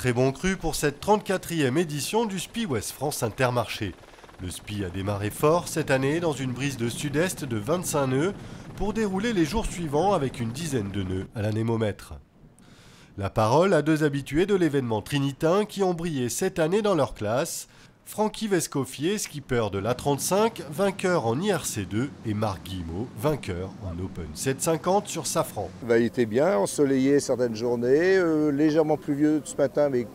très bon cru pour cette 34e édition du SPI Ouest France Intermarché. Le SPI a démarré fort cette année dans une brise de sud-est de 25 nœuds pour dérouler les jours suivants avec une dizaine de nœuds à l'anémomètre. La parole à deux habitués de l'événement trinitain qui ont brillé cette année dans leur classe. Francky Vescoffier, skipper de l'A35, vainqueur en IRC2, et Marc Guillemot, vainqueur en Open 750 sur Safran. Il était bien, ensoleillé certaines journées, légèrement pluvieux ce matin avec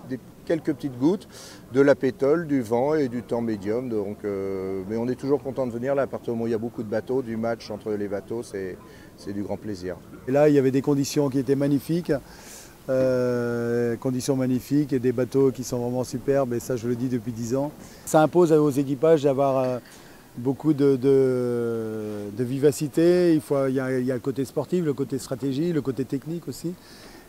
quelques petites gouttes, de la pétole, du vent et du temps médium. Donc, mais on est toujours content de venir là, à partir du moment où il y a beaucoup de bateaux, du match entre les bateaux, c'est du grand plaisir. Et là, il y avait des conditions qui étaient magnifiques. Conditions magnifiques et des bateaux qui sont vraiment superbes, et ça je le dis depuis 10 ans. Ça impose aux équipages d'avoir beaucoup de vivacité. Il y a le côté sportif, le côté stratégie, le côté technique aussi.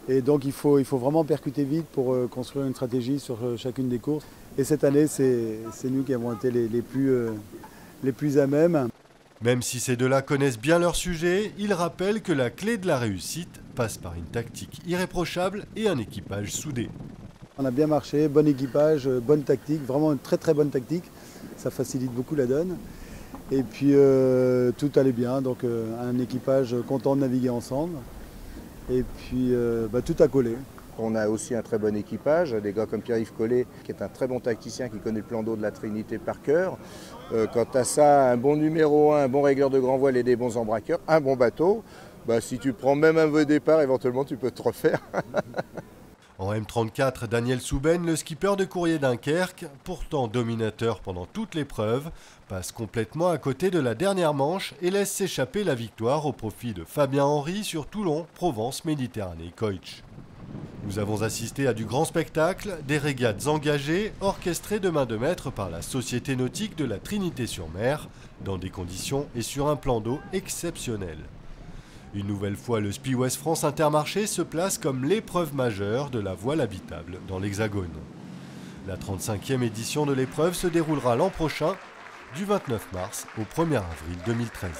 Et donc il faut vraiment percuter vite pour construire une stratégie sur chacune des courses. Et cette année, c'est nous qui avons été les plus à même. Même si ces deux-là connaissent bien leur sujet, ils rappellent que la clé de la réussite passe par une tactique irréprochable et un équipage soudé. On a bien marché, bon équipage, bonne tactique, vraiment une très bonne tactique. Ça facilite beaucoup la donne. Et puis tout allait bien, donc un équipage content de naviguer ensemble. Et puis tout a collé. On a aussi un très bon équipage, des gars comme Pierre-Yves Collet, qui est un très bon tacticien, qui connaît le plan d'eau de la Trinité par cœur. Quant à ça, un bon numéro 1, un bon régleur de grand voile et des bons embraqueurs, un bon bateau. Si tu prends même un mauvais départ, éventuellement tu peux te refaire. En M34, Daniel Souben, le skipper de Courrier Dunkerque, pourtant dominateur pendant toute l'épreuve, passe complètement à côté de la dernière manche et laisse s'échapper la victoire au profit de Fabien Henry sur Toulon, Provence, Méditerranée, Coach. Nous avons assisté à du grand spectacle, des régates engagées, orchestrées de main de maître par la Société nautique de la Trinité-sur-Mer, dans des conditions et sur un plan d'eau exceptionnel. Une nouvelle fois, le SPI Ouest France Intermarché se place comme l'épreuve majeure de la voile habitable dans l'Hexagone. La 35e édition de l'épreuve se déroulera l'an prochain, du 29 mars au 1er avril 2013.